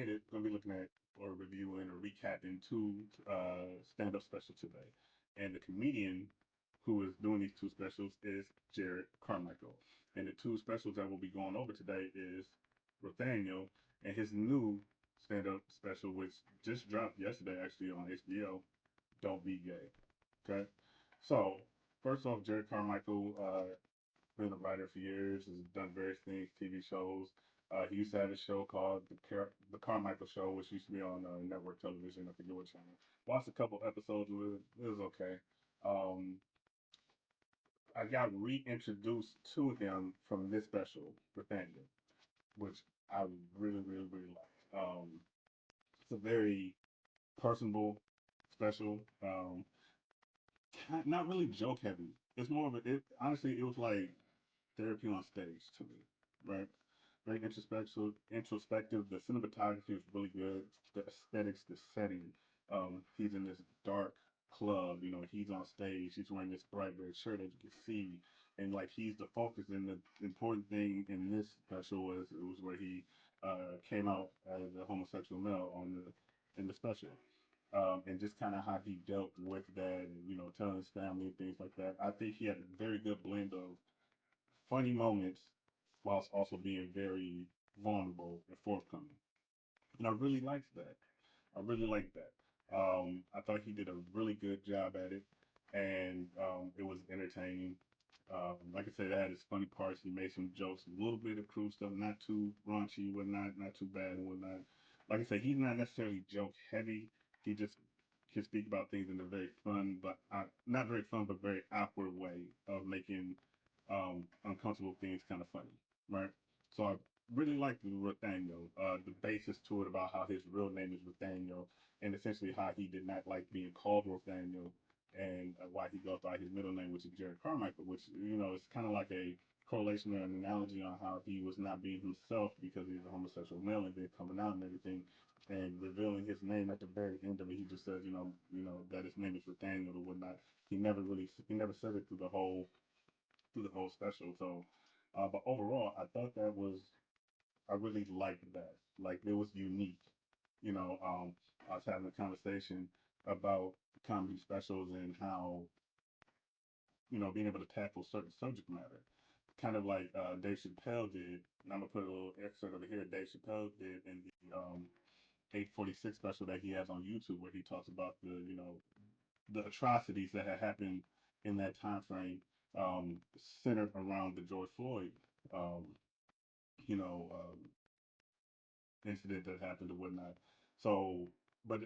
stated, we're going to be looking at or reviewing or recapping two stand-up specials today. And the comedian who is doing these two specials is Jerrod Carmichael. And the two specials that we'll be going over today is Rothaniel and his new stand-up special, which just dropped yesterday actually on HBO, Don't Be Gay. Okay? So, first off, Jerrod Carmichael, been a writer for years, has done various things, TV shows. He used to have a show called the Carmichael Show, which used to be on network television. I forget what channel. Watched a couple episodes of it. It was okay. Um, I got reintroduced to him from this special, Nathaniel, which I really liked. It's a very personable special. Not really joke heavy. It's more of a. Honestly, it was like therapy on stage to me, right? Very introspective. Introspective. The cinematography is really good. The aesthetics, the setting. He's in this dark club. You know, he's on stage. He's wearing this bright red shirt that you can see, and like he's the focus. And the important thing in this special was it was where he came out as a homosexual male on the in the special. And just kind of how he dealt with that, and telling his family and things like that. I think he had a very good blend of funny moments whilst also being very vulnerable and forthcoming. And I really liked that. I really liked that. I thought he did a really good job at it, and it was entertaining. Like I said, it had its funny parts. He made some jokes, a little bit of crude stuff, not too raunchy, whatnot, not too bad and whatnot. Like I said, he's not necessarily joke heavy. He just can speak about things in a very fun, but not very fun, but very awkward way of making uncomfortable things kind of funny, right? So I really like the Rothaniel, the basis to it about how his real name is Rothaniel, and essentially how he did not like being called Rothaniel, and why he goes by his middle name, which is Jerrod Carmichael, which is kind of like a correlation or an analogy on how he was not being himself because he's a homosexual male and then coming out and everything, and revealing his name at the very end of it. He just says, that his name is Rothaniel or whatnot. He never said it through the whole special. So, but overall, I thought I really liked that. Like it was unique. I was having a conversation about comedy specials and how being able to tackle certain subject matter, kind of like Dave Chappelle did. And I'm gonna put a little excerpt over here. Dave Chappelle did in the 846 special that he has on YouTube, where he talks about the atrocities that had happened in that time frame, centered around the George Floyd, um, you know, incident that happened or whatnot. So, but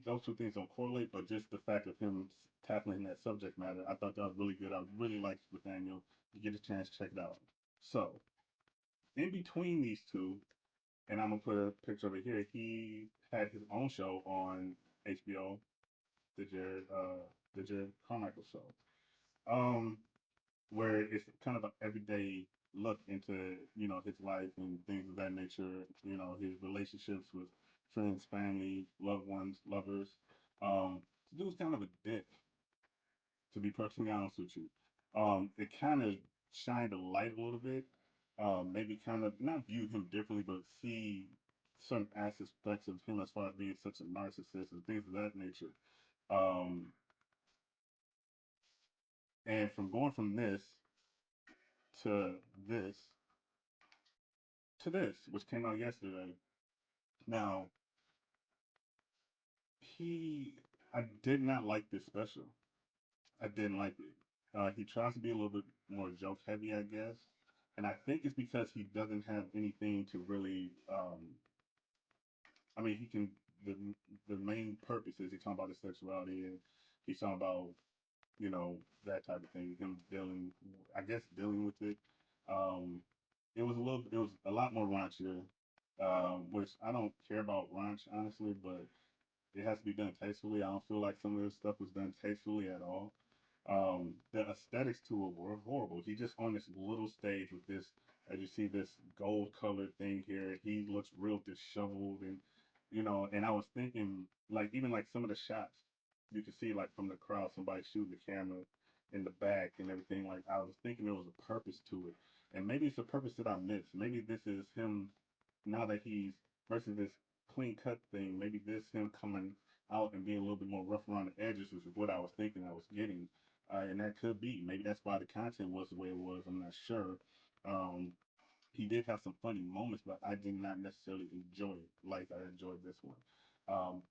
those two things don't correlate, but just the fact of him tackling that subject matter, I thought that was really good. I really liked Nathaniel. You get a chance, check it out. So, in between these two, and I'm gonna put a picture over here. He had his own show on HBO, the Jerrod Carmichael show. Um, where it's kind of an everyday look into his life and things of that nature. His relationships with friends, family, loved ones, lovers. The dude's kind of a dick, to be perfectly honest with you. It kind of shined a light a little bit. Maybe kind of not view him differently, but see certain aspects of him as far as being such a narcissist and things of that nature. Um, and from going from this to this this, which came out yesterday. Now, he, I did not like this special. I didn't like it. He tries to be a little bit more joke heavy, I guess, and I think it's because he doesn't have anything to really. I mean, he can. The the main purpose is he's talking about his sexuality and he's talking about that type of thing. Him dealing, I guess, dealing with it. Um, it was a lot more raunchier, which I don't care about raunch honestly, but it has to be done tastefully. I don't feel like some of this stuff was done tastefully at all. The aesthetics to it were horrible. He just on this little stage with this, as you see, this gold colored thing here. He looks real disheveled, and and I was thinking, like even like some of the shots, you could see like from the crowd, somebody shooting the camera in the back and everything. Like I was thinking there was a purpose to it, and maybe it's a purpose that I missed. Maybe this is him now that he's versus this clean cut thing. Maybe this him coming out and being a little bit more rough around the edges, which is what I was thinking I was getting. And that could be. Maybe that's why the content was the way it was. I'm not sure. Um, he did have some funny moments, but I did not necessarily enjoy it like I enjoyed this one.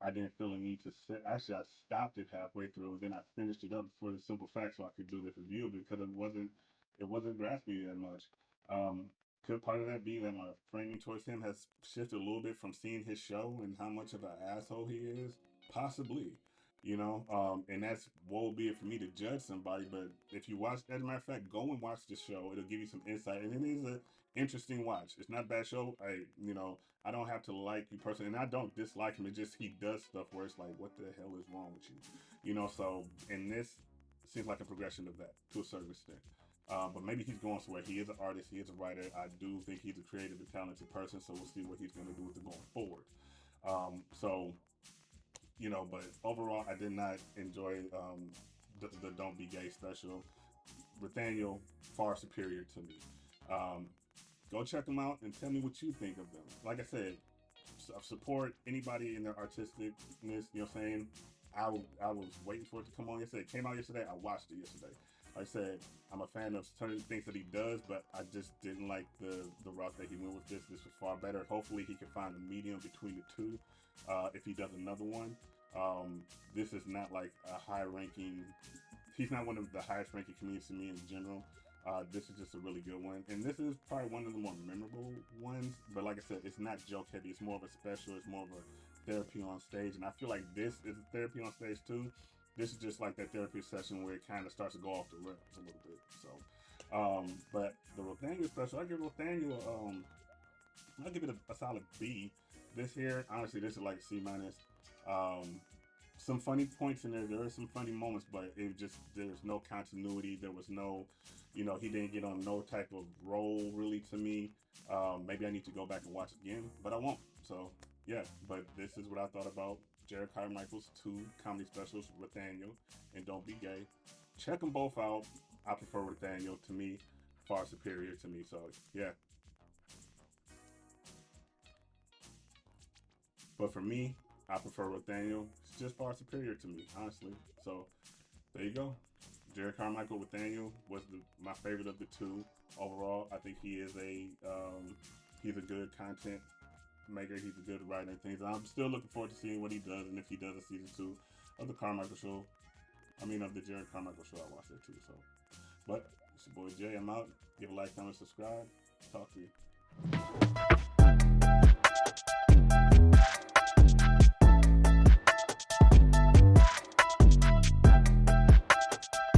I didn't feel a need to sit. Actually, I stopped it halfway through, and then I finished it up for the simple fact so I could do this review because it wasn't grasping me that much. Um, could part of that be that my framing towards him has shifted a little bit from seeing his show and how much of an asshole he is? Possibly, and that's woe be it for me to judge somebody. But if you watch, as a matter of fact, go and watch the show. It'll give you some insight, and it is a interesting watch. It's not a bad show. I don't have to like you personally, and I don't dislike him. It's just he does stuff where it's like, what the hell is wrong with you? So and this seems like a progression of that to a certain extent. But maybe he's going somewhere. He is an artist. He is a writer. I do think he's a creative and talented person. So we'll see what he's going to do with it going forward. But overall, I did not enjoy the Don't Be Gay special. Rothaniel, far superior to me. Um, Go check them out and tell me what you think of them. Like I said, support anybody in their artisticness. You know what I'm saying? I was waiting for it to come on yesterday. It came out yesterday. I watched it yesterday. Like I said, I'm a fan of certain things that he does, but I just didn't like the route that he went with this. This was far better. Hopefully, he can find a medium between the two. If he does another one, this is not like a high ranking. He's not one of the highest ranking comedians to me in general. This is just a really good one, and this is probably one of the more memorable ones. But like I said, it's not joke heavy. It's more of a special. It's more of a therapy on stage, and I feel like this is a therapy on stage too. This is just like that therapy session where it kind of starts to go off the rails a little bit. So, but the Rothaniel special, I'll give it a solid B. This here, honestly, this is like C minus. Um, some funny points in there. There are some funny moments, but there's no continuity. There was no, he didn't get on no type of role really to me. Maybe I need to go back and watch it again, but I won't. So yeah, but this is what I thought about Jerrod Carmichael's two comedy specials, Rothaniel and Don't Be Gay. Check them both out. I prefer Rothaniel, to me, far superior to me. So yeah, but for me, I prefer Rothaniel. It's just far superior to me, honestly. So there you go. Jerrod Carmichael Rothaniel was my favorite of the two overall. I think he's a good content maker. He's a good writer and things. I'm still looking forward to seeing what he does and if he does a season two of the Carmichael Show. I mean, of the Jerrod Carmichael Show. I watched that too. So, but it's your boy Jay. I'm out. Give a like, comment, subscribe. Talk to you.